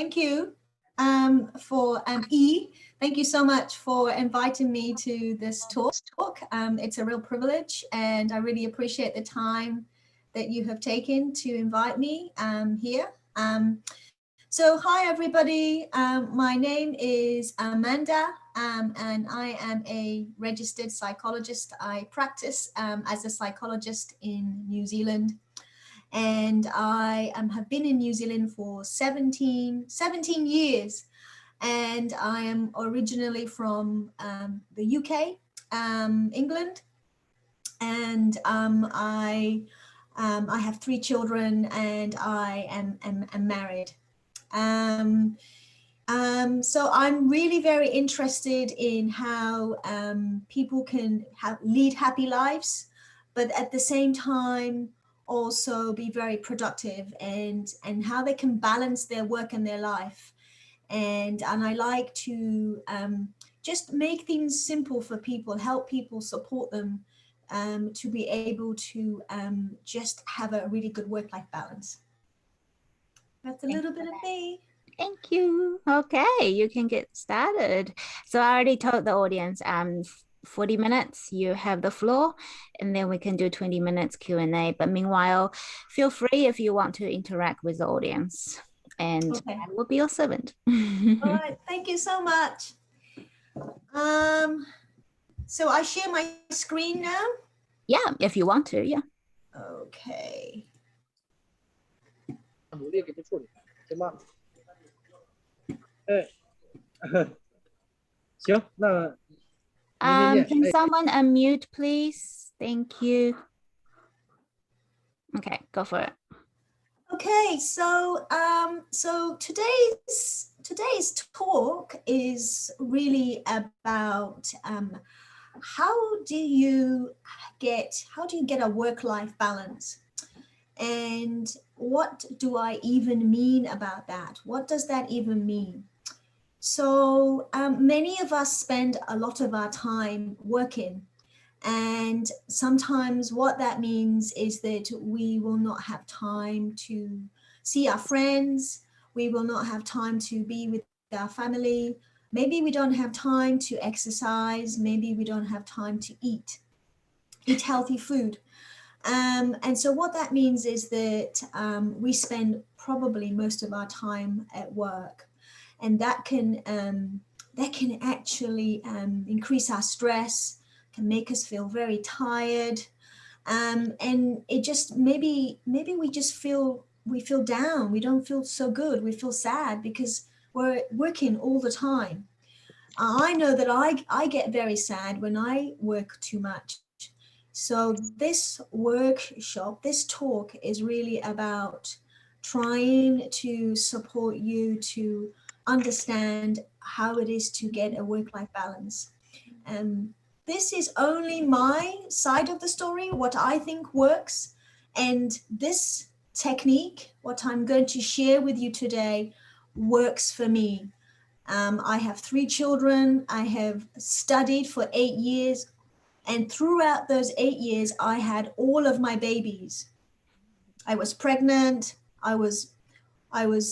Thank you for thank you so much for inviting me to this talk. It's a real privilege, and I really appreciate the time that you have taken to invite me here. So hi everybody, my name is Amanda, and I am a registered psychologist. I practice as a psychologist in New Zealand, and I have been in New Zealand for 17 years, and I am originally from the UK, England, and I have 3 children, and I am married. So I'm really very interested in how people can lead happy lives, but at the same time also be very productive, and how they can balance their work and their life. And I like to just make things simple for people, help people, support them to be able to just have a really good work-life balance. That's a little bit of me. Thank you. Okay, you can get started. So I already told the audience 40 minutes, you have the floor, and then we can do 20 minutes Q&A. But meanwhile, feel free if you want to interact with the audience, and Okay. I will be your servant. All right, thank you so much. So I share my screen now? Yeah, if you want to, yeah. Okay. 努力给他处理，行吗？行，那明天见。 Can someone unmute, please? Thank you. Okay, go for it. Okay, so so today's talk is really about how do you get a work-life balance, and what do I even mean about that? What does that even mean? So many of us spend a lot of our time working, and sometimes what that means is that we will not have time to see our friends, we will not have time to be with our family, maybe we don't have time to exercise, maybe we don't have time to eat healthy food. And so what that means is that we spend probably most of our time at work, and that can actually increase our stress, can make us feel very tired, and it just maybe we just feel down, we don't feel so good, we feel sad because we're working all the time. I know that I get very sad when I work too much. So this workshop, this talk is really about trying to support you to understand how it is to get a work-life balance. This is only my side of the story, what I think works. And this technique, what I'm going to share with you today, works for me. I have 3 children. I have studied for 8 years. And throughout those 8 years, I had all of my babies. I was pregnant. I was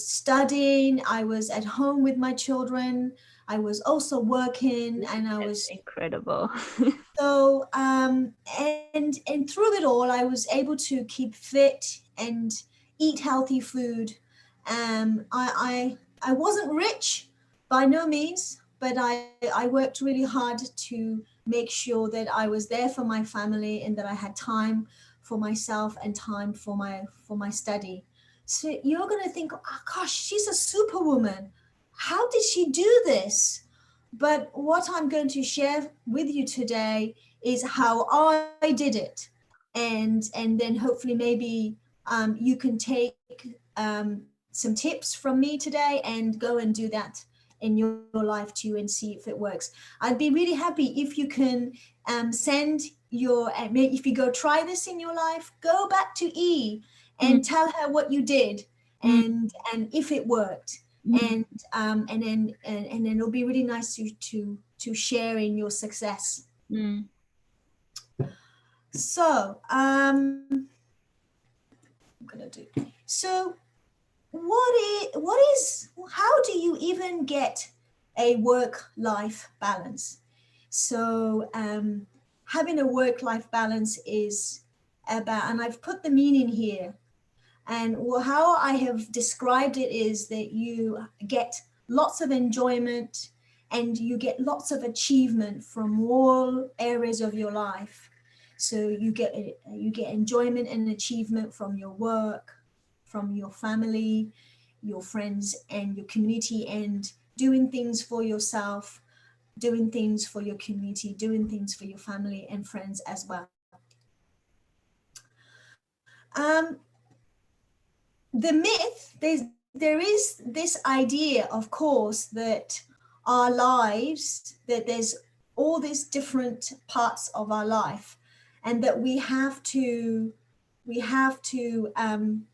studying. I was at home with my children. I was also working, and I was incredible. So and through it all, I was able to keep fit and eat healthy food. I wasn't rich by no means, but I worked really hard to make sure that I was there for my family and that I had time for myself and time for my study. So you're going to think, oh, gosh, she's a superwoman. How did she do this? But what I'm going to share with you today is how I did it. And then hopefully maybe you can take some tips from me today and go and do that in your life too and see if it works. I'd be really happy if you can send your, if you go try this in your life, go back to E and tell her what you did and if it worked. And then it'll be really nice to share in your success. So I'm gonna do. So how even get a work-life balance. So having a work-life balance is about, and I've put the meaning here, and how I have described it is that you get lots of enjoyment and you get lots of achievement from all areas of your life. So you get enjoyment and achievement from your work, from your family, your friends, and your community, and doing things for yourself, doing things for your community, doing things for your family and friends as well. The myth, there is this idea, of course, that our lives, that there's all these different parts of our life, and that we have to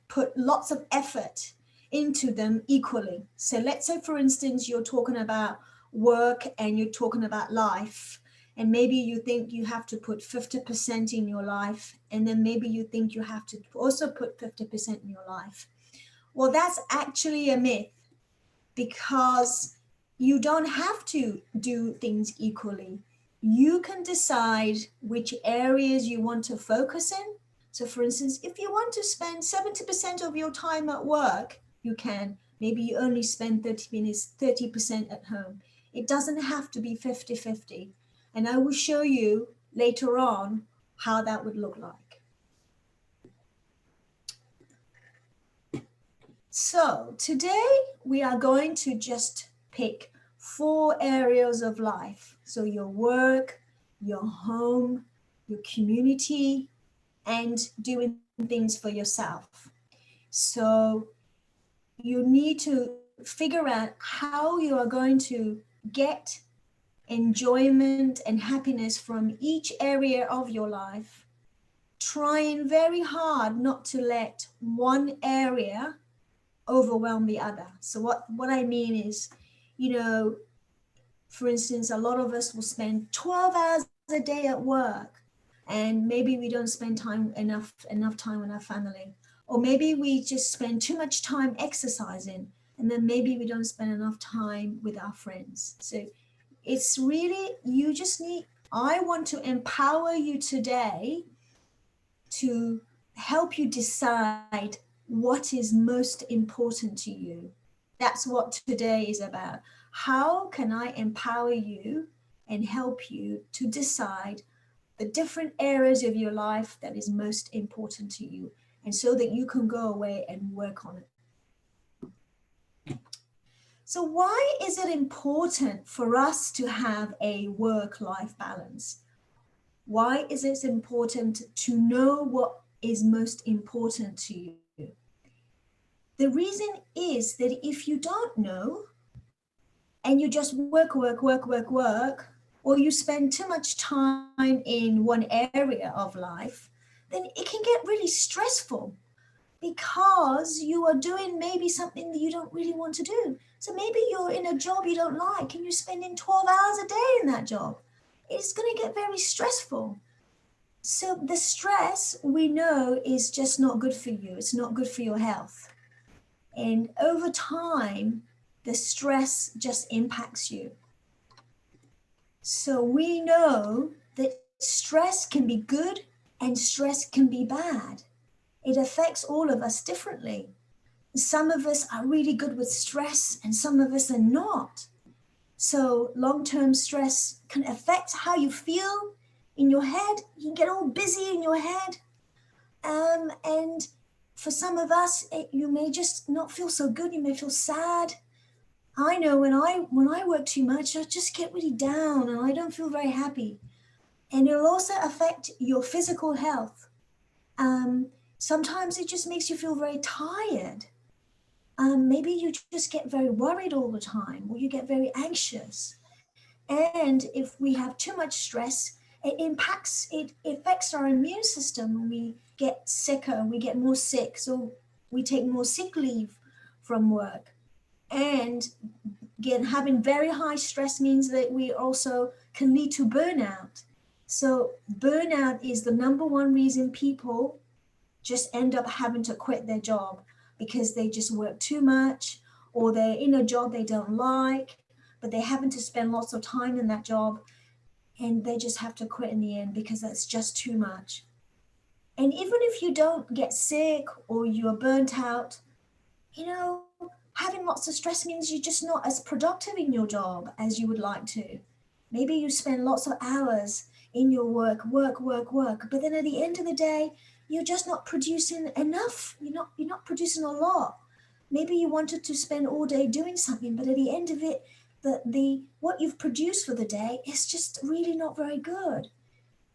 put lots of effort into them equally. So let's say, for instance, you're talking about work and you're talking about life, and maybe you think you have to put 50% in your life, and then maybe you think you have to also put 50% in your life. Well, that's actually a myth, because you don't have to do things equally. You can decide which areas you want to focus in. So for instance, if you want to spend 70% of your time at work, you can. Maybe you only spend 30% at home. It doesn't have to be 50-50. And I will show you later on how that would look like. So today we are going to just pick 4 areas of life. So your work, your home, your community, and doing things for yourself. So you need to figure out how you are going to get enjoyment and happiness from each area of your life, trying very hard not to let one area overwhelm the other. So what I mean is, for instance, a lot of us will spend 12 hours a day at work, and maybe we don't spend enough time with our family, or maybe we just spend too much time exercising, and then maybe we don't spend enough time with our friends. So it's really, I want to empower you today to help you decide what is most important to you. That's what today is about. How can I empower you and help you to decide the different areas of your life that is most important to you, and so that you can go away and work on it. So why is it important for us to have a work-life balance? Why is it important to know what is most important to you? The reason is that if you don't know, and you just work, or you spend too much time in one area of life, then it can get really stressful, because you are doing maybe something that you don't really want to do. So maybe you're in a job you don't like and you're spending 12 hours a day in that job. It's going to get very stressful. So the stress, we know, is just not good for you. It's not good for your health. And over time, the stress just impacts you. So we know that stress can be good and stress can be bad. It affects all of us differently. Some of us are really good with stress and some of us are not. So long-term stress can affect how you feel in your head. You can get all busy in your head. And for some of us, you may just not feel so good. You may feel sad. I know when I work too much, I just get really down and I don't feel very happy. And it'll also affect your physical health. Sometimes it just makes you feel very tired. Maybe you just get very worried all the time, or you get very anxious. And if we have too much stress, it affects our immune system. We get sicker, we get more sick, so we take more sick leave from work. And again, having very high stress means that we also can lead to burnout. So burnout is the number one reason people just end up having to quit their job, because they just work too much, or they're in a job they don't like, but they're having to spend lots of time in that job, and they just have to quit in the end because that's just too much. And even if you don't get sick or you're burnt out, having lots of stress means you're just not as productive in your job as you would like to. Maybe you spend lots of hours in your work, but then at the end of the day, you're just not producing enough. You're not producing a lot. Maybe you wanted to spend all day doing something, but at the end of it, what you've produced for the day is just really not very good.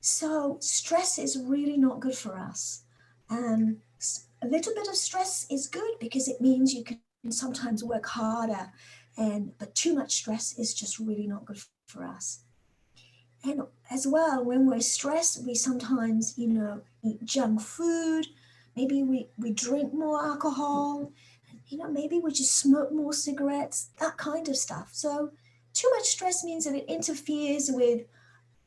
So stress is really not good for us. A little bit of stress is good because it means you can sometimes work harder, but too much stress is just really not good for us. And as well, when we're stressed, we sometimes, eat junk food. Maybe we drink more alcohol. Maybe we just smoke more cigarettes, that kind of stuff. So too much stress means that it interferes with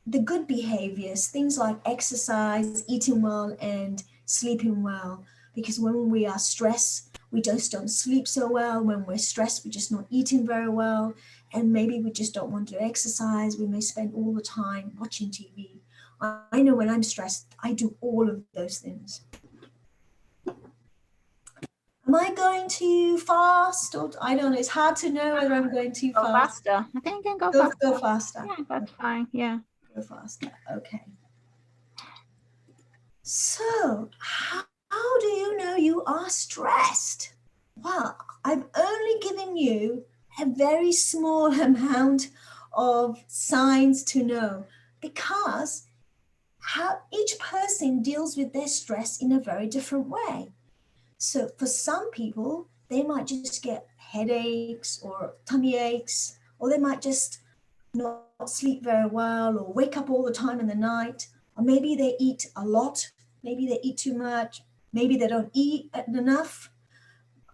the good behaviors, things like exercise, eating well, and sleeping well. Because when we are stressed, we just don't sleep so well. When we're stressed, we're just not eating very well. And maybe we just don't want to exercise. We may spend all the time watching TV. I know when I'm stressed, I do all of those things. Am I going too fast? Or I don't know. It's hard to know whether I'm going too Go fast. faster. I think you can go faster. Go faster. Yeah, that's fine. Yeah. Go faster. Okay. So how do you know you are stressed? Well, I've only given you a very small amount of signs to know because how each person deals with their stress in a very different way. So for some people, they might just get headaches or tummy aches, or they might just not sleep very well or wake up all the time in the night, or maybe they eat a lot, maybe they eat too much, maybe they don't eat enough.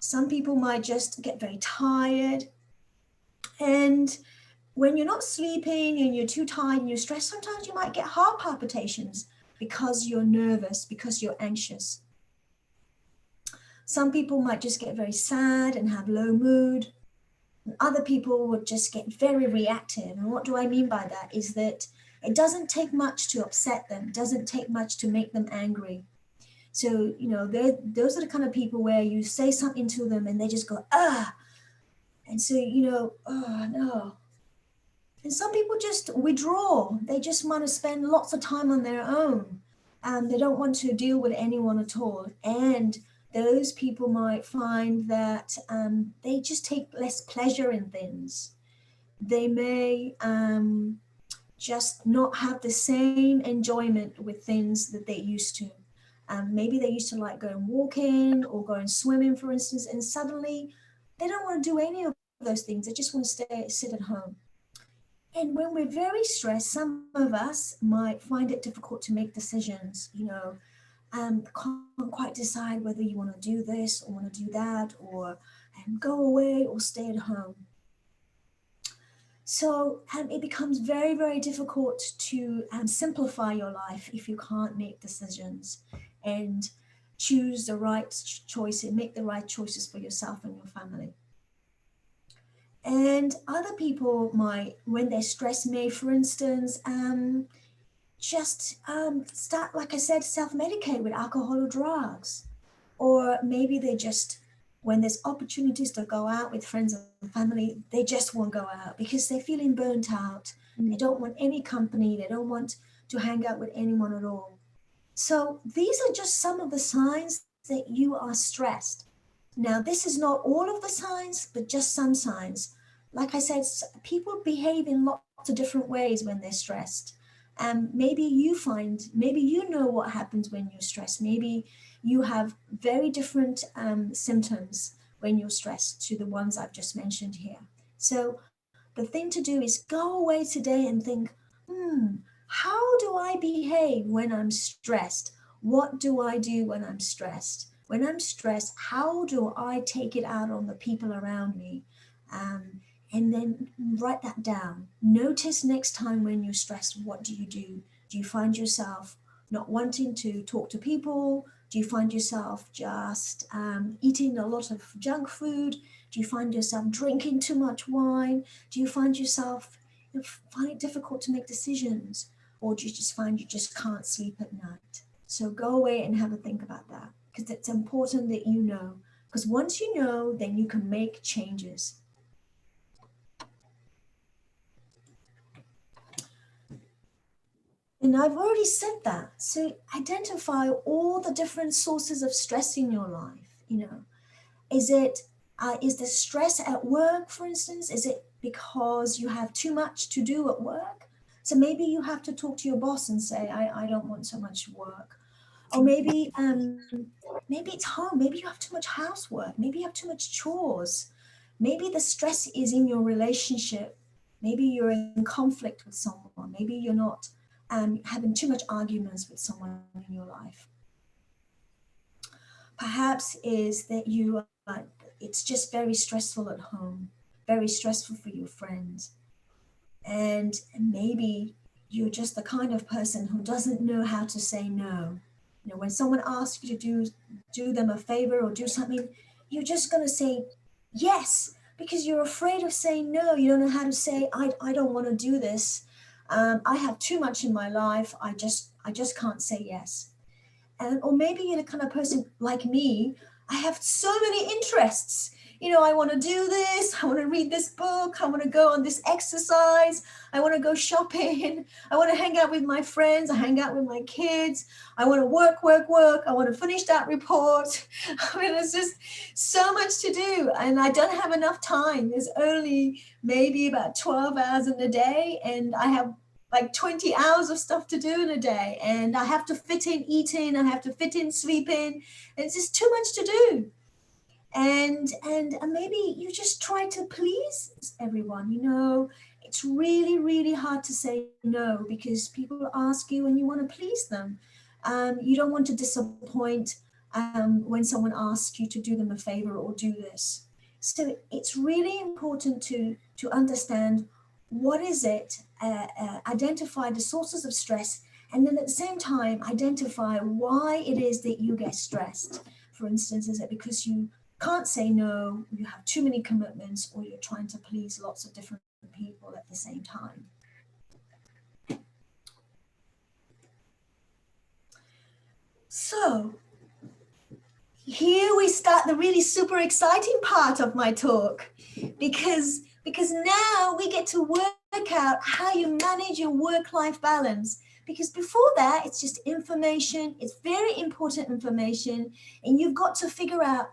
Some people might just get very tired. And when you're not sleeping and you're too tired and you're stressed, sometimes you might get heart palpitations because you're nervous, because you're anxious. Some people might just get very sad and have low mood. And other people would just get very reactive. And what do I mean by that is that it doesn't take much to upset them. It doesn't take much to make them angry. So, those are the kind of people where you say something to them and they just go, ah. And so, oh, no. And some people just withdraw. They just want to spend lots of time on their own. They don't want to deal with anyone at all. And those people might find that they just take less pleasure in things. They may just not have the same enjoyment with things that they used to. Maybe they used to like going walking or going swimming, for instance, and suddenly they don't want to do any of those things. They just want to sit at home. And when we're very stressed, some of us might find it difficult to make decisions, can't quite decide whether you want to do this or want to do that, or go away or stay at home. So it becomes very, very difficult to simplify your life if you can't make decisions and choose the right choice and make the right choices for yourself and your family. And other people might, when they're stressed, may, for instance, just start, like I said, self-medicate with alcohol or drugs. Or maybe they just, when there's opportunities to go out with friends and family, they just won't go out because they're feeling burnt out. They don't want any company. They don't want to hang out with anyone at all. So these are just some of the signs that you are stressed. Now, this is not all of the signs, but just some signs. Like I said, people behave in lots of different ways when they're stressed. Maybe you know what happens when you're stressed. Maybe you have very different symptoms when you're stressed to the ones I've just mentioned here. So the thing to do is go away today and think, how do I behave when I'm stressed? What do I do when I'm stressed? When I'm stressed, how do I take it out on the people around me? And then write that down. Notice next time when you're stressed, what do you do? Do you find yourself not wanting to talk to people? Do you find yourself just eating a lot of junk food? Do you find yourself drinking too much wine? Do you find yourself find it difficult to make decisions? Or do you just find you just can't sleep at night? So go away and have a think about that, because it's important that you know, because once you know, then you can make changes. And I've already said that. So identify all the different sources of stress in your life. Is the stress at work, for instance? Is it because you have too much to do at work? So maybe you have to talk to your boss and say, I don't want so much work. Or maybe it's home. Maybe you have too much housework. Maybe you have too much chores. Maybe the stress is in your relationship. Maybe you're in conflict with someone. Maybe you're not having too much arguments with someone in your life. Perhaps is that it's just very stressful at home, very stressful for your friends. And maybe you're just the kind of person who doesn't know how to say no. When someone asks you to do them a favor or do something, you're just going to say yes, because you're afraid of saying no. You don't know how to say, I don't want to do this. I have too much in my life. I just can't say yes. Or maybe you're the kind of person like me. I have so many interests. I want to do this. I want to read this book. I want to go on this exercise. I want to go shopping. I want to hang out with my friends. I hang out with my kids. I want to work. I want to finish that report. There's just so much to do, and I don't have enough time. There's only maybe about 12 hours in a day, and I have like 20 hours of stuff to do in a day, and I have to fit in eating. I have to fit in sleeping. It's just too much to do. And maybe you just try to please everyone. It's really, really hard to say no, because people ask you and you want to please them. You don't want to disappoint when someone asks you to do them a favor or do this. So it's really important to understand what is it, identify the sources of stress, and then at the same time identify why it is that you get stressed. For instance, is it because you can't say no, you have too many commitments, or you're trying to please lots of different people at the same time? So here we start the really super exciting part of my talk, because now we get to work out how you manage your work-life balance. Because before that, it's just information. It's very important information, and you've got to figure out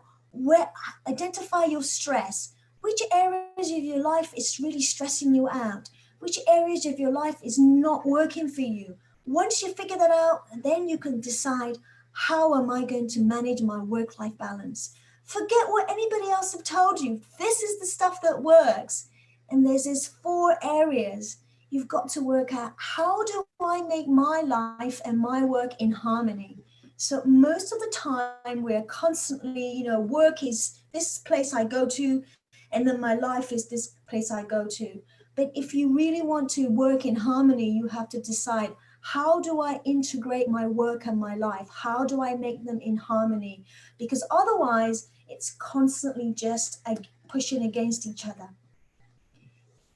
identify your stress. Which areas of your life is really stressing you out? Which areas of your life is not working for you? Once you figure that out, then you can decide, how am I going to manage my work-life balance? Forget what anybody else have told you. This is the stuff that works. And there's these 4 areas. You've got to work out, how do I make my life and my work in harmony? So most of the time we're constantly, work is this place I go to, and then my life is this place I go to. But if you really want to work in harmony, you have to decide, how do I integrate my work and my life? How do I make them in harmony? Because otherwise it's constantly just pushing against each other.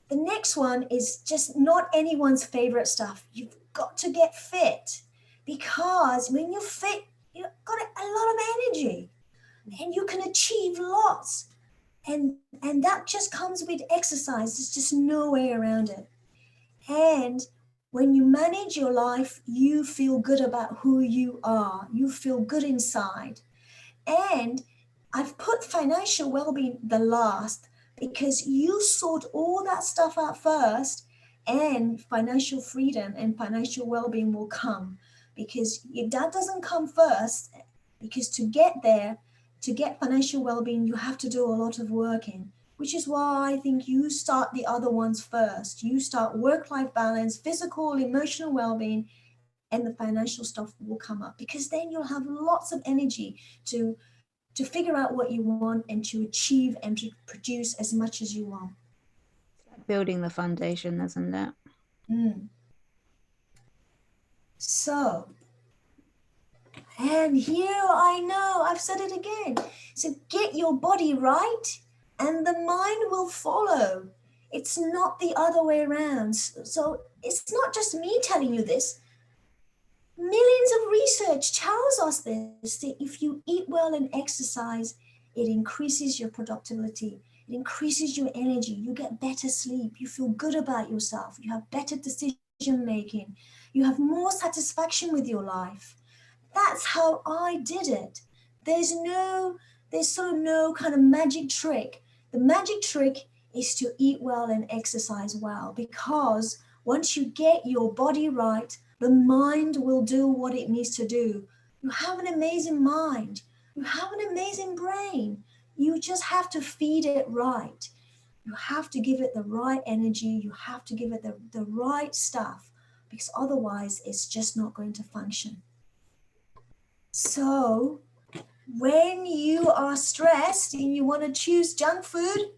The next one is just not anyone's favorite stuff. You've got to get fit, because when you're fit, you've got a lot of energy and you can achieve lots. And that just comes with exercise. There's just no way around it. And when you manage your life, you feel good about who you are. You feel good inside. And I've put financial well-being the last, because you sort all that stuff out first, and financial freedom and financial well-being will come. Because that doesn't come first, because to get there, to get financial well-being, you have to do a lot of work in, which is why I think you start the other ones first. You start work-life balance, physical, emotional well-being, and the financial stuff will come up, because then you'll have lots of energy to figure out what you want and to achieve and to produce as much as you want. Building the foundation, isn't it? So, and here I know, I've said it again. So get your body right and the mind will follow. It's not the other way around. So it's not just me telling you this. Millions of research tells us this, that if you eat well and exercise, it increases your productivity. It increases your energy. You get better sleep. You feel good about yourself. You have better decision making. You have more satisfaction with your life. That's how I did it. There's sort of no kind of magic trick. The magic trick is to eat well and exercise well, because once you get your body right, the mind will do what it needs to do. You have an amazing mind. You have an amazing brain. You just have to feed it right. You have to give it the right energy. You have to give it the right stuff, because otherwise it's just not going to function. So when you are stressed and you want to choose junk food,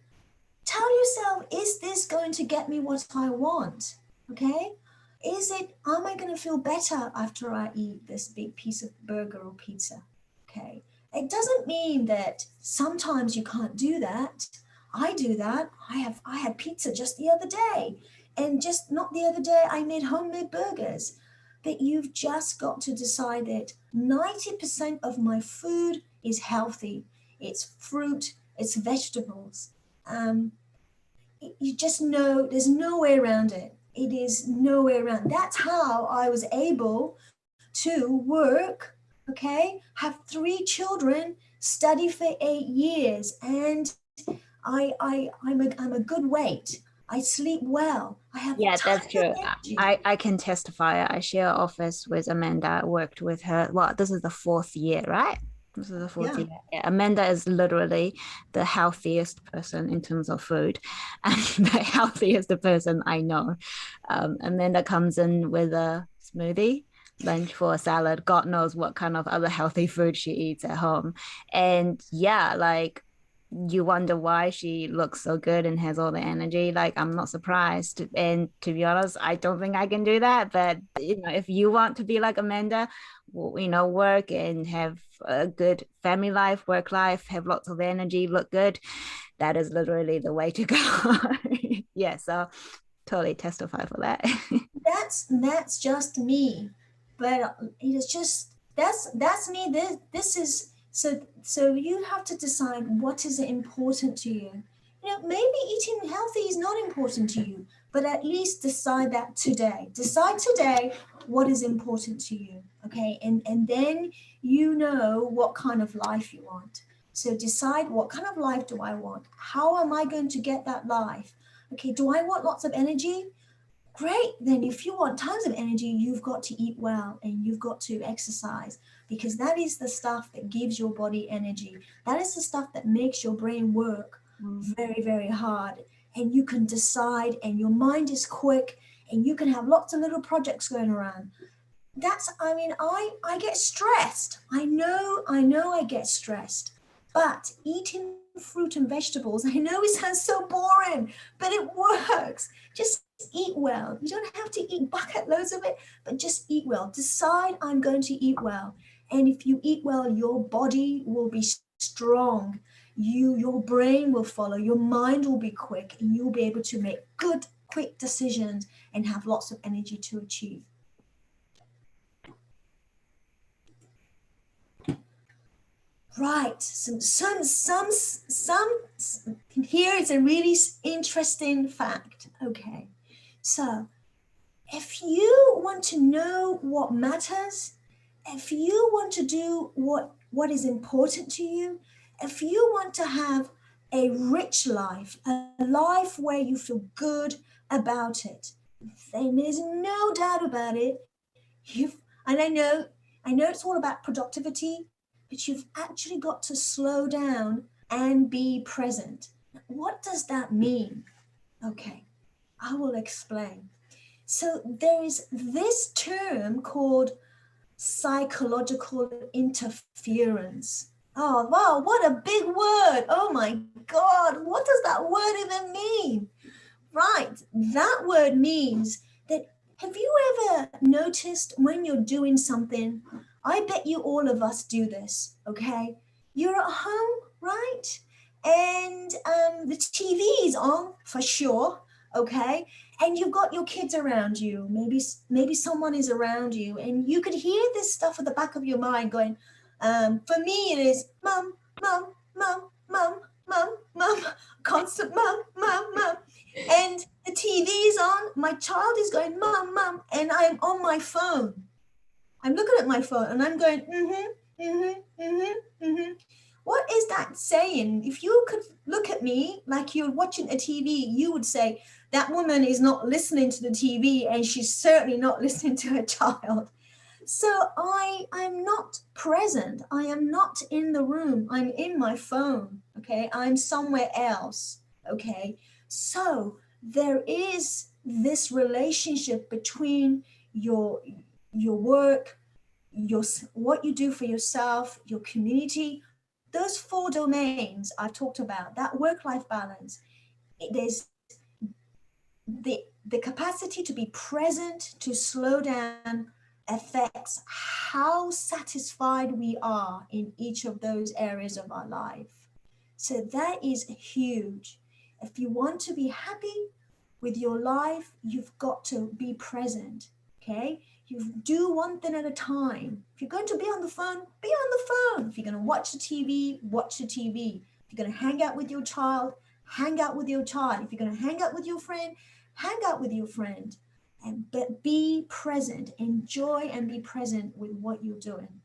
tell yourself, is this going to get me what I want? Okay? Am I going to feel better after I eat this big piece of burger or pizza? Okay. It doesn't mean that sometimes you can't do that. I do that. I had pizza just the other day, and just not the other day, I made homemade burgers. But you've just got to decide that 90% of my food is healthy. It's fruit, it's vegetables. You just know there's no way around it. It is no way around. That's how I was able to work, okay, have 3 children, study for 8 years, and I'm a good weight. I sleep well. I have that's true. I can testify. I share an office with Amanda. I worked with her. Well, this is the 4th year, right? This is the 4th year. Yeah, Amanda is literally the healthiest person in terms of food, and the healthiest person I know. Amanda comes in with a smoothie, lunch for a salad. God knows what kind of other healthy food she eats at home. And yeah, like, you wonder why she looks so good and has all the energy. Like, I'm not surprised. And to be honest, I don't think I can do that. But if you want to be like Amanda, work and have a good family life, work life, have lots of energy, look good, that is literally the way to go. Yeah, so totally testify for that. That's just me, but it's just that's me. This is so you have to decide what is important to you. Maybe eating healthy is not important to you, but at least decide that today. Decide today what is important to you, okay? And then you know what kind of life you want. So decide, what kind of life do I want? How am I going to get that life? Okay, do I want lots of energy? Great. Then if you want tons of energy, you've got to eat well and you've got to exercise, because that is the stuff that gives your body energy. That is the stuff that makes your brain work very, very hard. And you can decide, and your mind is quick, and you can have lots of little projects going around. I get stressed. I know I get stressed, but eating fruit and vegetables, I know it sounds so boring, but it works. Just eat well. You don't have to eat bucket loads of it, but just eat well. Decide, I'm going to eat well. And if you eat well, your body will be strong. Your brain will follow. Your mind will be quick, and you'll be able to make good, quick decisions and have lots of energy to achieve. Right. Some here is a really interesting fact. Okay. So if you want to know what matters, if you want to do what is important to you, if you want to have a rich life, a life where you feel good about it, then there's no doubt about it. And I know it's all about productivity, but you've actually got to slow down and be present. What does that mean? Okay, I will explain. So there is this term called psychological interference. Oh, wow, what a big word. Oh my God, what does that word even mean? Right, that word means that, have you ever noticed when you're doing something, I bet you all of us do this, okay? You're at home, right? and the TV is on for sure, okay? And you've got your kids around you. Maybe someone is around you, and you could hear this stuff at the back of your mind going, for me, it is mum, mum, mum, mum, mum, mum, constant mum, mum, mum. And the TV is on, my child is going, mum, mum, and I'm on my phone. I'm looking at my phone and I'm going, What is that saying? If you could look at me like you're watching a TV, you would say, that woman is not listening to the TV and she's certainly not listening to her child. So I'm not present. I am not in the room. I'm in my phone, okay? I'm somewhere else, okay? So there is this relationship between your work, what you do for yourself, your community, those 4 domains I've talked about, that work-life balance. There's the capacity to be present, to slow down, affects how satisfied we are in each of those areas of our life. So that is huge. If you want to be happy with your life, you've got to be present, okay? You do one thing at a time. If you're going to be on the phone, be on the phone. If you're going to watch the TV, watch the TV. If you're going to hang out with your child, hang out with your child. If you're going to hang out with your friend, hang out with your friend. But be present. Enjoy and be present with what you're doing.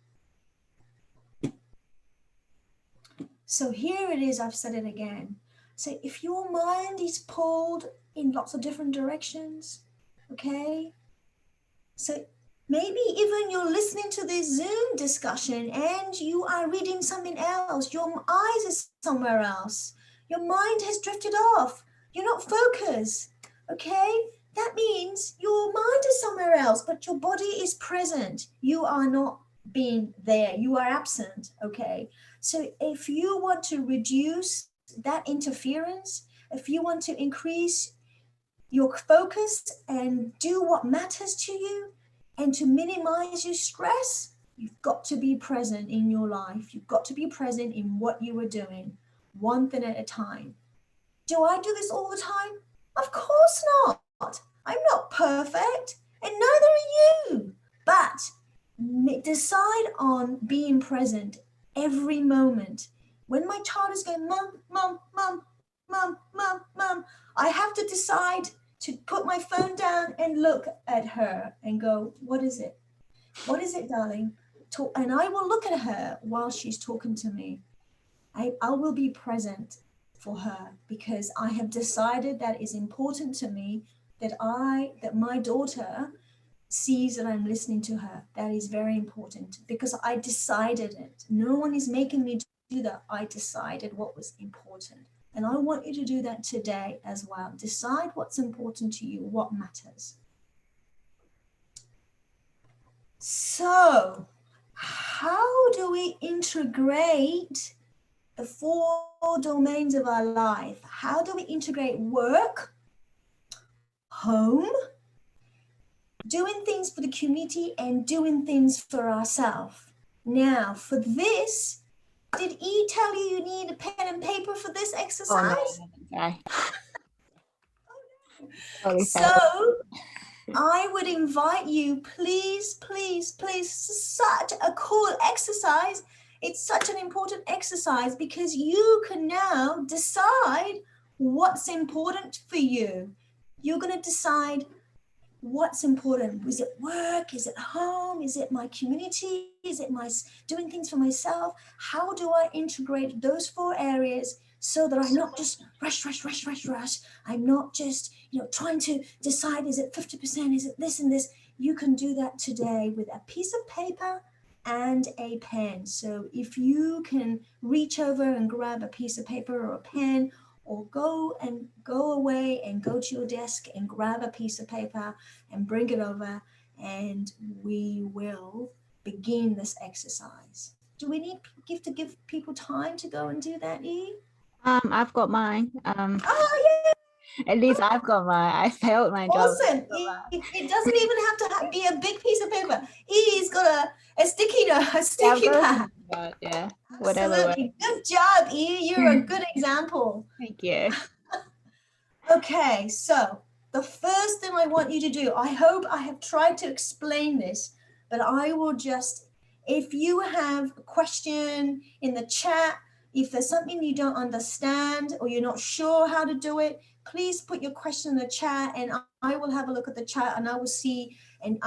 So here it is, I've said it again. So if your mind is pulled in lots of different directions, okay? So maybe even you're listening to this Zoom discussion and you are reading something else. Your eyes is somewhere else. Your mind has drifted off. You're not focused, okay? That means your mind is somewhere else, but your body is present. You are not being there. You are absent, okay? So if you want to reduce that interference, if you want to increase your focus and do what matters to you and to minimize your stress, you've got to be present in your life. You've got to be present in what you are doing, one thing at a time. Do I do this all the time? Of course not. I'm not perfect, and neither are you. But decide on being present every moment. When my child is going, mum, mum, mum, mum, mum, mum, I have to decide to put my phone down and look at her and go, what is it? What is it, darling? And I will look at her while she's talking to me. I will be present for her because I have decided that is important to me, that my daughter sees that I'm listening to her. That is very important because I decided it. No one is making me do that. I decided what was important. And I want you to do that today as well. Decide what's important to you, what matters. So, how do we integrate the 4 domains of our life? How do we integrate work, home, doing things for the community, and doing things for ourselves? Now, for this, did E tell you need a pen and paper for this exercise? Oh, no. So, I would invite you, please, please, please, such a cool exercise. It's such an important exercise because you can now decide what's important for you. You're going to decide what's important. Is it work? Is it home? Is it my community? Is it my doing things for myself? How do I integrate those 4 areas so that I'm not just rush. I'm not just, trying to decide, is it 50%? Is it this and this? You can do that today with a piece of paper and a pen. So if you can reach over and grab a piece of paper or a pen, or go away and go to your desk and grab a piece of paper and bring it over, and we will begin this exercise. Do we need to give people time to go and do that, E? I've got mine. Oh, yeah. At least I failed my job. Awesome. It doesn't even have to be a big piece of paper. He's got a sticky pad. Yeah, whatever. Absolutely. Good job, E. You're a good example. Thank you. Okay, so the first thing I want you to do, I hope I have tried to explain this, but I will just, if you have a question in the chat, if there's something you don't understand or you're not sure how to do it, please put your question in the chat and I will have a look at the chat and I will see and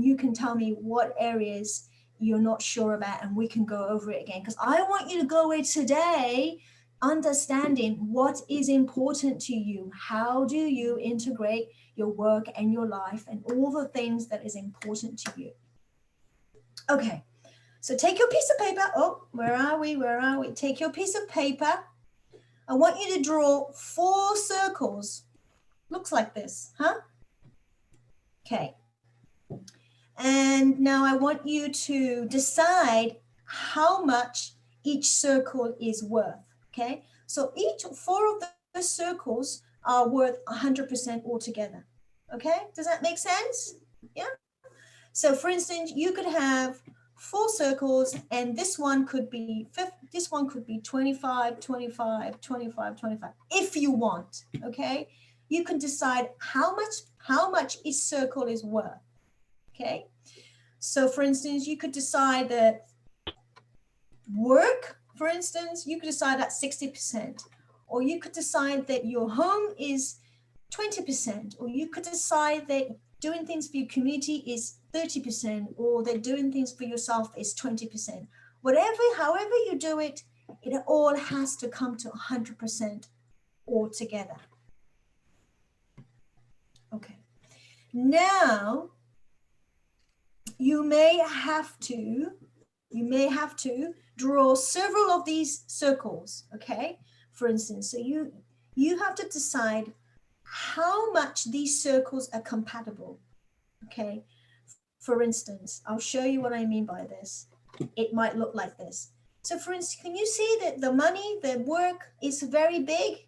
you can tell me what areas you're not sure about and we can go over it again, because I want you to go away today understanding what is important to you. How do you integrate your work and your life and all the things that is important to you? Okay, so take your piece of paper. Oh, where are we? Take your piece of paper. I want you to draw 4 circles. Looks like this, huh? Okay. And now I want you to decide how much each circle is worth. Okay, so 4 of the circles are worth 100% altogether. Okay, does that make sense? Yeah. So for instance, you could have 4 circles and this one could be 25, 25, 25, 25, if you want. Okay, you can decide how much each circle is worth. Okay, so for instance, you could decide that work, for instance, you could decide that 60%, or you could decide that your home is 20%, or you could decide that doing things for your community is 30%, or that doing things for yourself is 20%. However you do it, it all has to come to 100% altogether. Okay. Now, you may have to draw several of these circles, okay? For instance, so you have to decide how much these circles are compatible, okay? For instance, I'll show you what I mean by this. It might look like this. So for instance, can you see that the money, the work is very big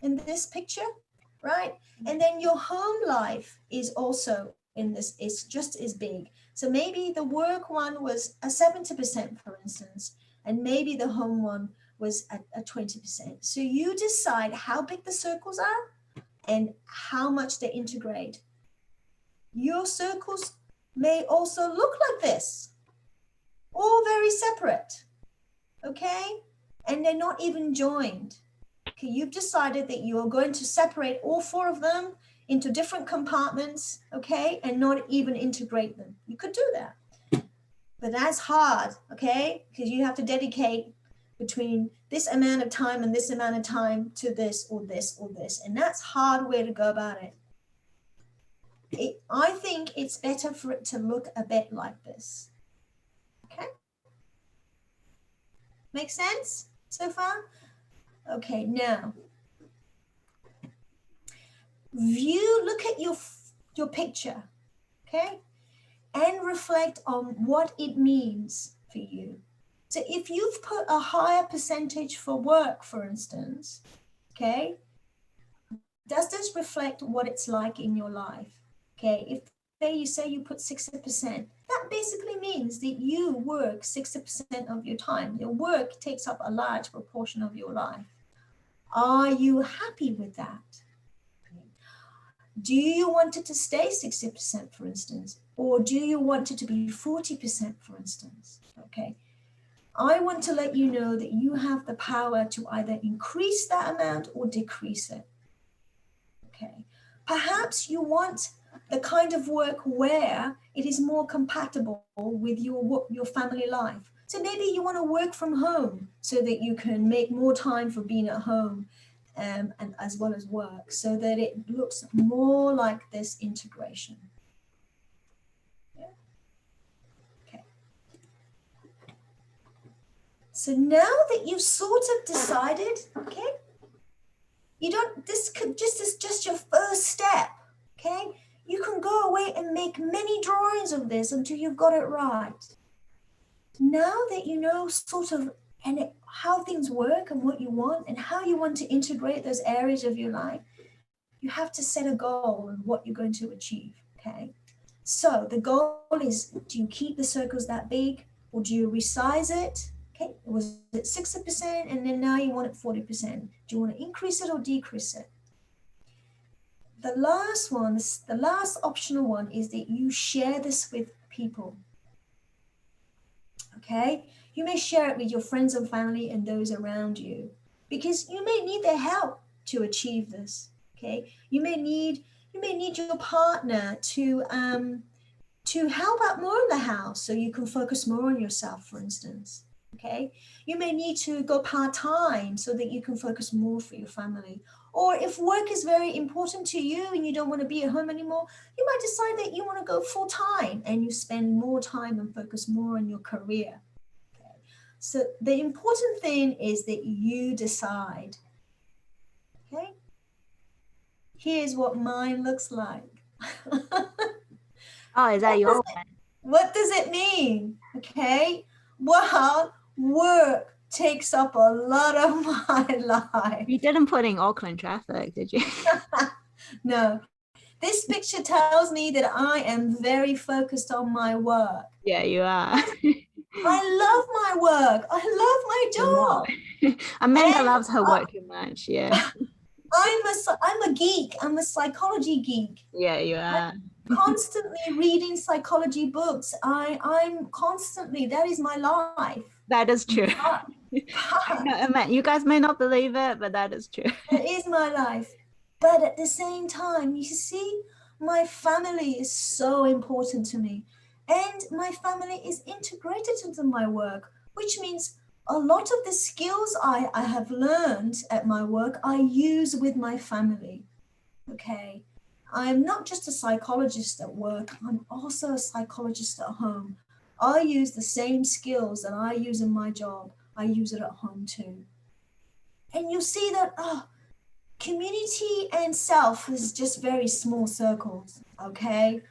in this picture, right? And then your home life is also in this, is just as big. So maybe the work one was a 70%, for instance, and maybe the home one was a 20%. So you decide how big the circles are and how much they integrate. Your circles may also look like this, all very separate, okay? And they're not even joined. Okay, you've decided that you are going to separate all 4 of them into different compartments, okay, and not even integrate them. You could do that, but that's hard, okay, because you have to dedicate between this amount of time and this amount of time to this or this or this, and that's hard way to go about it. I think it's better for it to look a bit like this, okay? Make sense so far? Okay, now, look at your picture, okay, and reflect on what it means for you. So if you've put a higher percentage for work, for instance, okay, does this reflect what it's like in your life? Okay, if you say you put 60%, that basically means that you work 60% of your time. Your work takes up a large proportion of your life. Are you happy with that? Do you want it to stay 60%, for instance, or do you want it to be 40%, for instance? Okay, I want to let you know that you have the power to either increase that amount or decrease it. Okay, perhaps you want the kind of work where it is more compatible with your family life. So maybe you want to work from home so that you can make more time for being at home and as well as work, so that it looks more like this integration. Yeah. Okay. So now that you've sort of decided, okay, this is just your first step, okay? You can go away and make many drawings of this until you've got it right. Now that you know sort of how things work and what you want and how you want to integrate those areas of your life, You have to set a goal on what you're going to achieve, okay? So the goal is, do you keep the circles that big or do you resize it? Okay, was it 60% and then now you want it 40%? Do you want to increase it or decrease it? The last one, the last optional one is that you share this with people. Okay, you may share it with your friends and family and those around you because you may need their help to achieve this. Okay, you may need your partner to help out more in the house so you can focus more on yourself, for instance. Okay, you may need to go part-time so that you can focus more for your family. Or if work is very important to you and you don't want to be at home anymore, you might decide that you want to go full-time and you spend more time and focus more on your career. Okay. So the important thing is that you decide. Okay. Here's what mine looks like. Oh, is that your one? What does it mean? Okay. Well, work takes up a lot of my life. You didn't put in Auckland traffic, did you? No. This picture tells me that I am very focused on my work. Yeah, you are. I love my work. I love my job. Amanda loves her work too much. Yeah. I'm a geek. I'm a psychology geek. Yeah, you are. I'm constantly reading psychology books. I'm constantly, that is my life. That is true. You guys may not believe it, but that is true. It is my life. But at the same time, you see, my family is so important to me. And my family is integrated into my work, which means a lot of the skills I have learned at my work, I use with my family. Okay. I'm not just a psychologist at work. I'm also a psychologist at home. I use the same skills that I use in my job. I use it at home too. And you'll see that community and self is just very small circles, okay?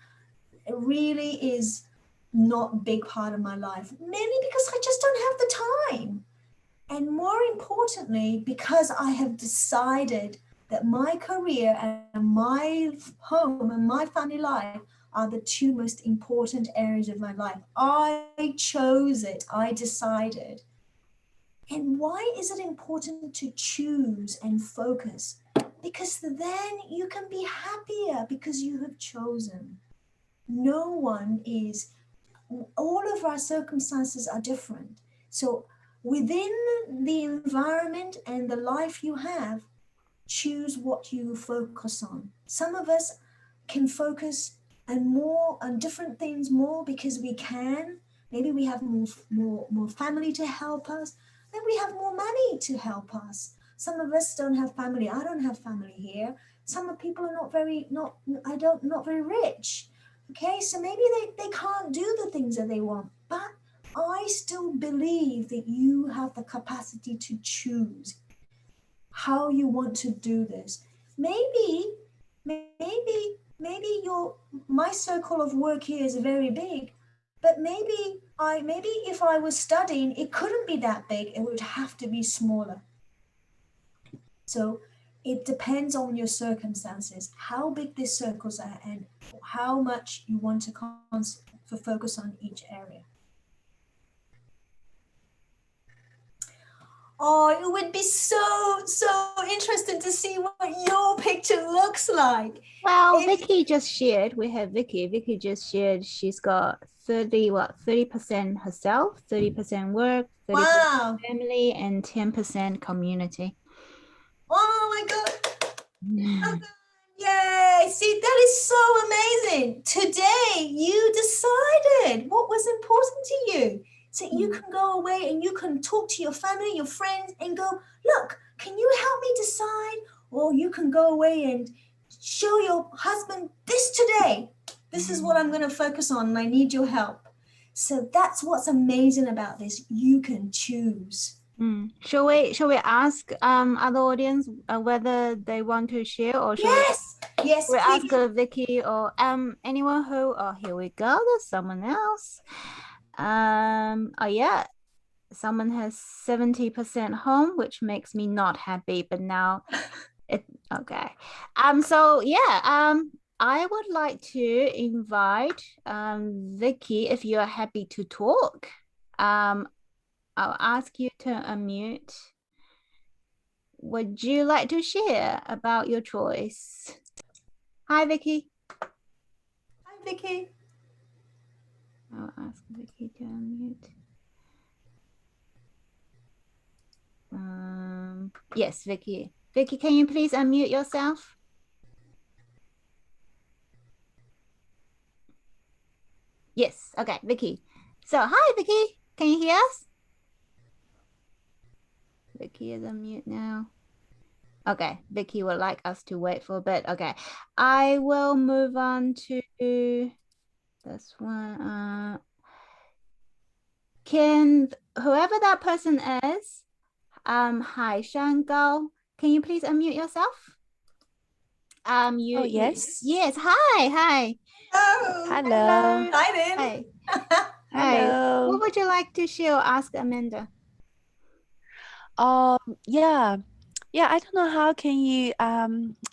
It really is not a big part of my life, mainly because I just don't have the time. And more importantly, because I have decided that my career and my home and my family life are the two most important areas of my life. I chose it. I decided. And why is it important to choose and focus? Because then you can be happier because you have chosen. No one is, all of our circumstances are different. So within the environment and the life you have, choose what you focus on. Some of us can focus on different things more because we can. Maybe we have more family to help us. Maybe we have more money to help us. Some of us don't have family. I don't have family here. Some people are not very rich. Okay, so maybe they can't do the things that they want. But I still believe that you have the capacity to choose how you want to do this. Maybe my circle of work here is very big, but maybe if I was studying, it couldn't be that big. It would have to be smaller. So it depends on your circumstances, how big these circles are and how much you want to focus on each area. Oh, it would be so interesting to see what your picture looks like. Well, Vicky just shared. We have Vicky. Vicky just shared. She's got 30% herself, 30% work, 30% family, and 10% community. Oh my God. Yay. See, that is so amazing. Today, you decided what was important to you. So you can go away and you can talk to your family, your friends, and go, look, can you help me decide? Or you can go away and show your husband this today. This is what I'm going to focus on and I need your help. So that's what's amazing about this. You can choose. Shall we ask other audience whether they want to share or yes, we ask Vicky or anyone who? Oh, here we go. There's someone else. Oh yeah, someone has 70% home, which makes me not happy. But now Okay. So yeah, I would like to invite Vicky, if you are happy to talk. I'll ask you to unmute. Would you like to share about your choice? Hi, Vicky. Hi, Vicky. I'll ask Vicky to unmute. Yes, Vicky. Vicky, can you please unmute yourself? Yes, okay, Vicky. So, hi, Vicky. Can you hear us? Vicky is unmute now. Okay, Vicky would like us to wait for a bit. Okay, I will move on to this one. Can whoever that person is, hi, Shangao, can you please unmute yourself? Oh, yes. Yes, hi. Oh, Hello. hi then. Hi. Hello. What would you like to share or ask Amanda? Yeah, I don't know how can you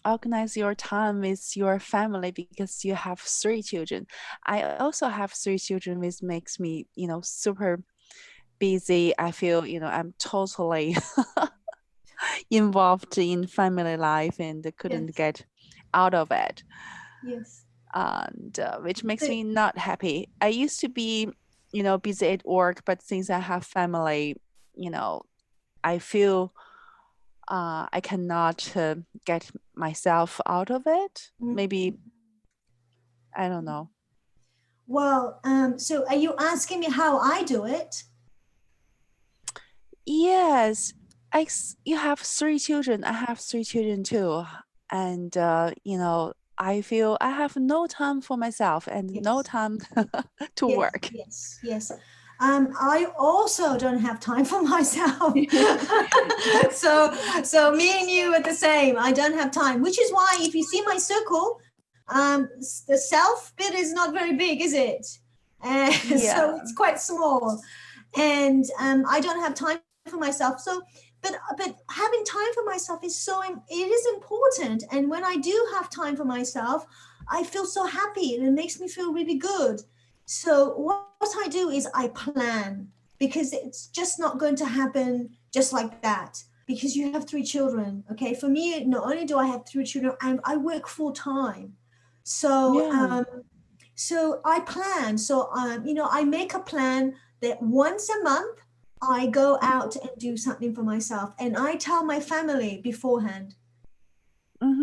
organize your time with your family because you have 3 children. I also have 3 children, which makes me, super busy. I feel, I'm totally involved in family life and couldn't Yes. get out of it. Yes. And which makes me not happy. I used to be, busy at work, but since I have family, I feel I cannot get myself out of it. Maybe, I don't know. Well, so are you asking me how I do it? Yes, you have 3 children. I have 3 children too. And, I feel I have no time for myself and no Yes. time to Yes, work. Yes. I also don't have time for myself. so me and you are the same. I don't have time, which is why if you see my circle, the self bit is not very big, is it? So it's quite small, and I don't have time for myself. So, but having time for myself is it is important. And when I do have time for myself, I feel so happy, and it makes me feel really good. So what I do is I plan, because it's just not going to happen just like that, because you have 3 children. Okay, for me, not only do I have 3 children, I work full time. So so I plan. So I make a plan that once a month I go out and do something for myself, and I tell my family beforehand.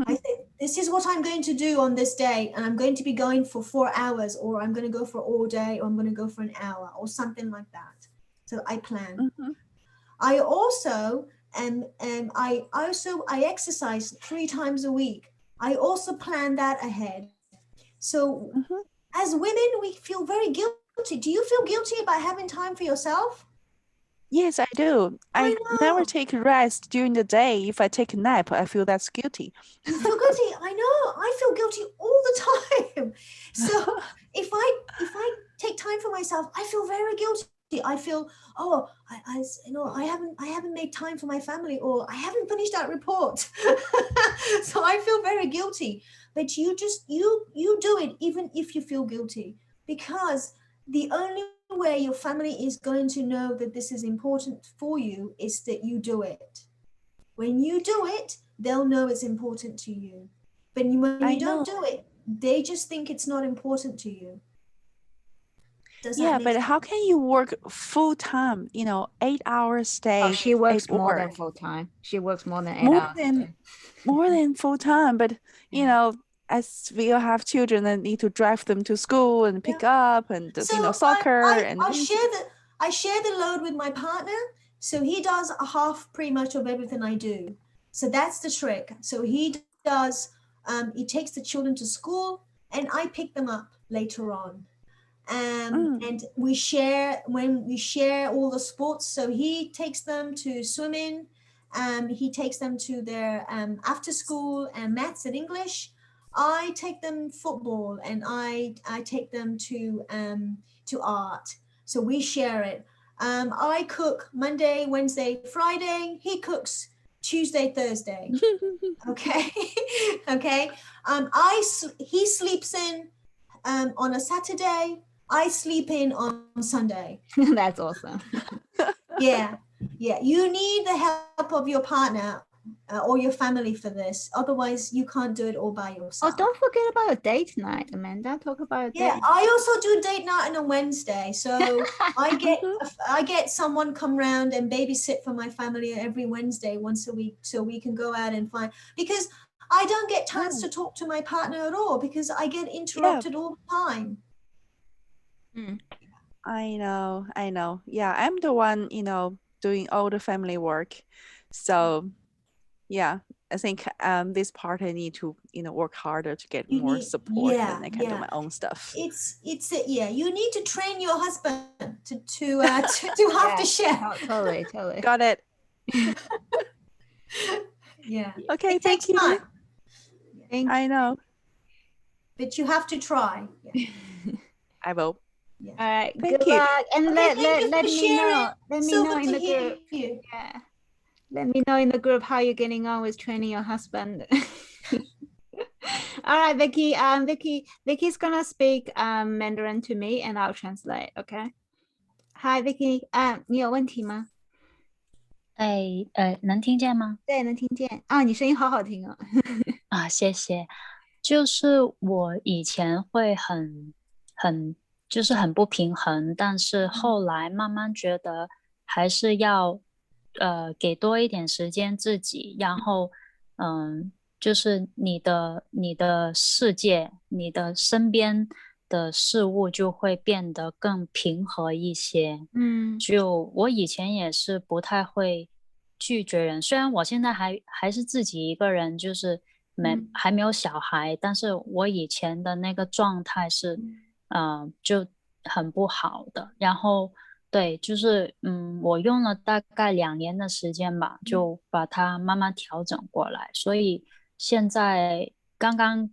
I say, this is what I'm going to do on this day, and I'm going to be going for 4 hours, or I'm going to go for all day, or I'm going to go for an hour, or something like that. So I plan. I also I exercise 3 times a week. I also plan that ahead. So as women, we feel very guilty. Do you feel guilty about having time for yourself? Yes, I do. I never take rest during the day. If I take a nap, I feel that's guilty. You feel guilty. I know. I feel guilty all the time. So if I take time for myself, I feel very guilty. I feel, I haven't made time for my family, or I haven't finished that report. So I feel very guilty. But you do it even if you feel guilty, because the only way your family is going to know that this is important for you is that you do it. When you do it, they'll know it's important to you. But when you don't do it, they just think it's not important to you. But how can you work full time? 8 hours a day. Oh, she works more than full time. She works more than 8 hours. More than full time. But as we all have children and need to drive them to school and pick up and soccer I share the load with my partner. So he does a half pretty much of everything I do. So that's the trick. So he does, he takes the children to school, and I pick them up later on. And we share all the sports. So he takes them to swimming, he takes them to their after school and maths and English. I take them football, and I take them to art. So we share it. I cook Monday, Wednesday, Friday. He cooks Tuesday, Thursday. Okay. Okay. He sleeps in on a Saturday. I sleep in on Sunday. That's awesome. Yeah. You need the help of your partner or your family for this. Otherwise, you can't do it all by yourself. Oh, don't forget about your date night, Amanda. Talk about your Yeah, date. I also do date night on a Wednesday. So I get someone come round and babysit for my family every Wednesday once a week, so we can go out and find, because I don't get chance to talk to my partner at all because I get interrupted all the time. I know. Yeah, I'm the one, doing all the family work. So yeah, I think this part I need to, work harder to get more support than I can do my own stuff. You need to train your husband to have to share. Totally. Got it. Yeah. Okay, it thank takes you. Time. I know. But you have to try. Yeah. I will. Yeah. All right. Thank good you. luck. And Okay, let thank you for me sharing. know. Let me So know good in to the hear group. you. Yeah. Let me know in the group how you're getting on with training your husband. All right, Vicky. Vicky's gonna speak Mandarin to me, and I'll translate. Okay. Hi, Vicky. 你有问题吗？能听见吗？对，能听见。你声音好好听哦。谢谢。就是我以前会很不平衡，但是后来慢慢觉得还是要给多一点时间自己，然后就是你的世界，你的身边的事物就会变得更平和一些。就我以前也是不太会拒绝人，虽然我现在还是自己一个人，就是还没有小孩，但是我以前的那个状态是就很不好的。然后对，就是我用了大概2年的时间吧，就把它慢慢调整过来。所以现在刚刚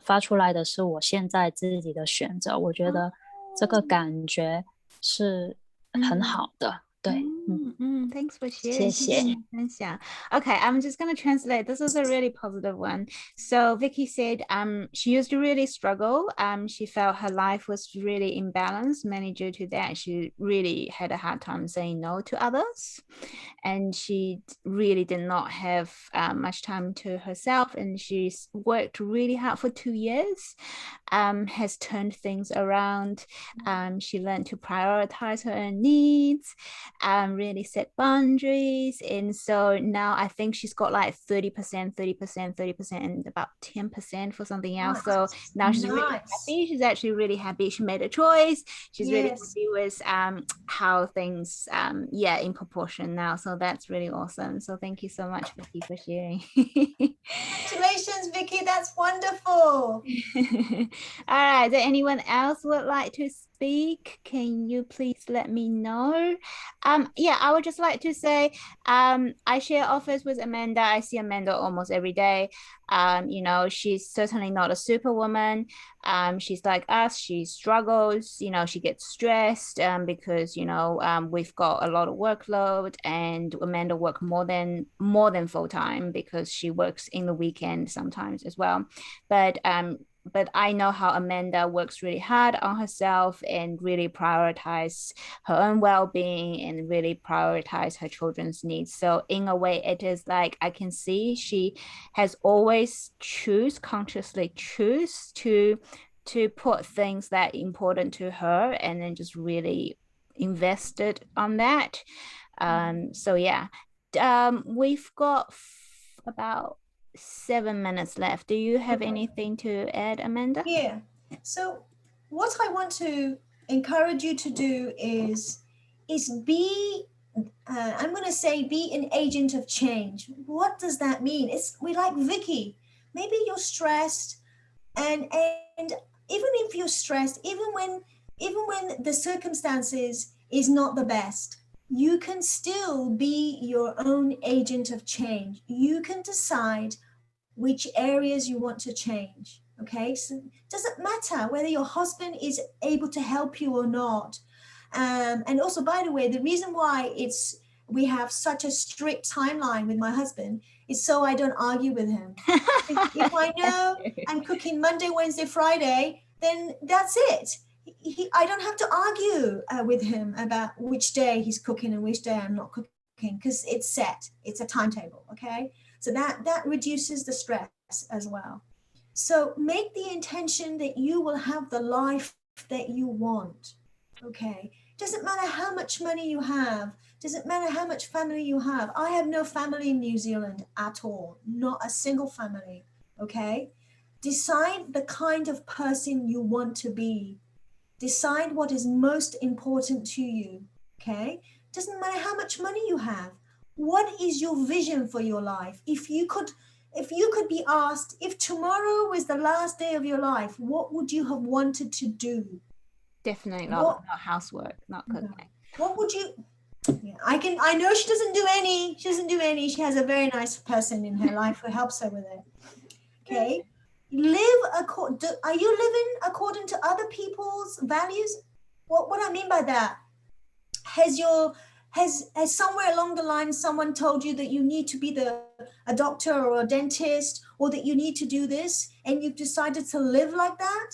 发出来的是我现在自己的选择，我觉得这个感觉是很好的。对，Thanks for sharing. 谢谢。Okay, I'm just going to translate. This is a really positive one. So Vicky said she used to really struggle. She felt her life was really imbalanced, mainly due to that. She really had a hard time saying no to others. And she really did not have much time to herself. And she's worked really hard for 2 years, has turned things around. She learned to prioritize her own needs. Really set boundaries, and so now I think she's got like 30%, and about 10% for something else. So now she's really happy. She's actually really happy. She made a choice. She's really happy with how things in proportion now. So that's really awesome. So thank you so much, Vicky, for sharing. Congratulations, Vicky. That's wonderful. All right. Does anyone else would like to speak? Can you please let me know? I would just like to say I share office with Amanda. I see Amanda almost every day. She's certainly not a superwoman. She's like us. She struggles. She gets stressed because we've got a lot of workload, and Amanda works more than full time because she works in the weekend sometimes as well. But I know how Amanda works really hard on herself and really prioritize her own well-being and really prioritize her children's needs. So in a way, it is like I can see she has always consciously choose to put things that are important to her and then just really invested on that. We've got about 7 minutes left. Do you have anything to add, Amanda? Yeah. So what I want to encourage you to do is be I'm going to say be an agent of change. What does that mean? We like Vicky. Maybe you're stressed, and even if you're stressed, even when the circumstances is not the best, you can still be your own agent of change. You can decide which areas you want to change. Okay, so it doesn't matter whether your husband is able to help you or not. And also, by the way, the reason why we have such a strict timeline with my husband is so I don't argue with him. If I know I'm cooking Monday, Wednesday, Friday, then that's it. I don't have to argue with him about which day he's cooking and which day I'm not cooking, because it's set. It's a timetable, okay? So that reduces the stress as well. So make the intention that you will have the life that you want, okay? Doesn't matter how much money you have. Doesn't matter how much family you have. I have no family in New Zealand at all. Not a single family, okay? Decide the kind of person you want to be. Decide what is most important to you, okay? Doesn't matter how much money you have. What is your vision for your life? If you could be asked, if tomorrow was the last day of your life, what would you have wanted to do? Definitely not housework, not cooking. What would you? Yeah, I know she doesn't do any. She doesn't do any. She has a very nice person in her life who helps her with it. Okay, are you living according to other people's values? What I mean by that? Has somewhere along the line someone told you that you need to be a doctor or a dentist, or that you need to do this, and you've decided to live like that?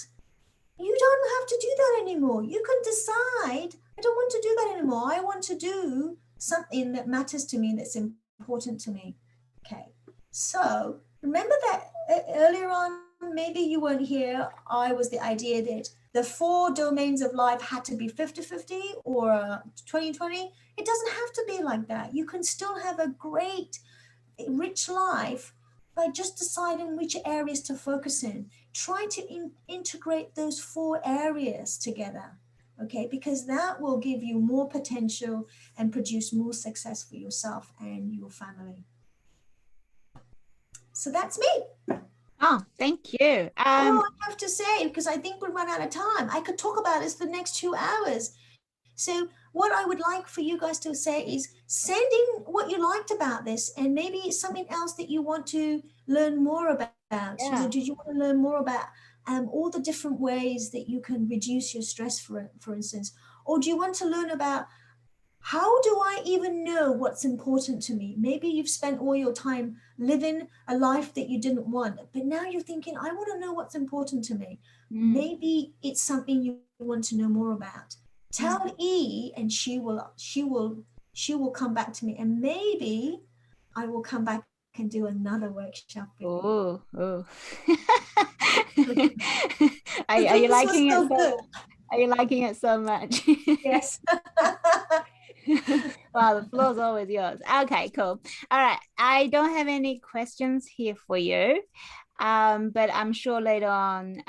You don't have to do that anymore. You can decide, I don't want to do that anymore. I want to do something that matters to me, that's important to me. Okay, so remember that earlier on, maybe you weren't here, I was the idea that the 4 domains of life had to be 50-50 or 20-20. It doesn't have to be like that. You can still have a great, rich life by just deciding which areas to focus in. Try to integrate those 4 areas together, okay? Because that will give you more potential and produce more success for yourself and your family. So that's me. Oh, thank you. I have to say, because I think we'll run out of time. I could talk about this for the next 2 hours. So what I would like for you guys to say is send in what you liked about this, and maybe something else that you want to learn more about. Yeah. You know, did you want to learn more about all the different ways that you can reduce your stress, for instance? Or do you want to learn about how do I even know what's important to me? Maybe you've spent all your time living a life that you didn't want, but now you're thinking, I want to know what's important to me. Maybe it's something you want to know more about. Tell E, and she will come back to me, and maybe I will come back and do another workshop with you. Oh. Are you liking it? Are you liking it so much? Yes. Wow, the floor is always yours. Okay, cool. All right, I don't have any questions here for you, but I'm sure later on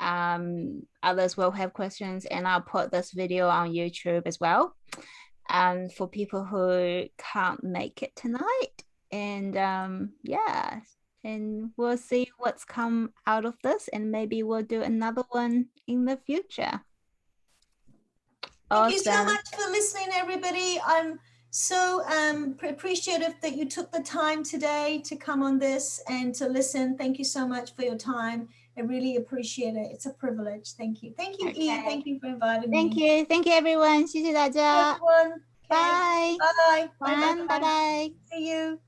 others will have questions, and I'll put this video on YouTube as well for people who can't make it tonight. And yeah, and we'll see what's come out of this, and maybe we'll do another one in the future. Thank you so much for listening, everybody. I'm so appreciative that you took the time today to come on this and to listen. Thank you so much for your time. I really appreciate it. It's a privilege. Thank you. Thank you, Okay. E. Thank you for inviting Thank me. you. Thank you, everyone. 谢谢大家。 Everyone. Okay. Bye. Bye. Bye. Bye. Bye. See you.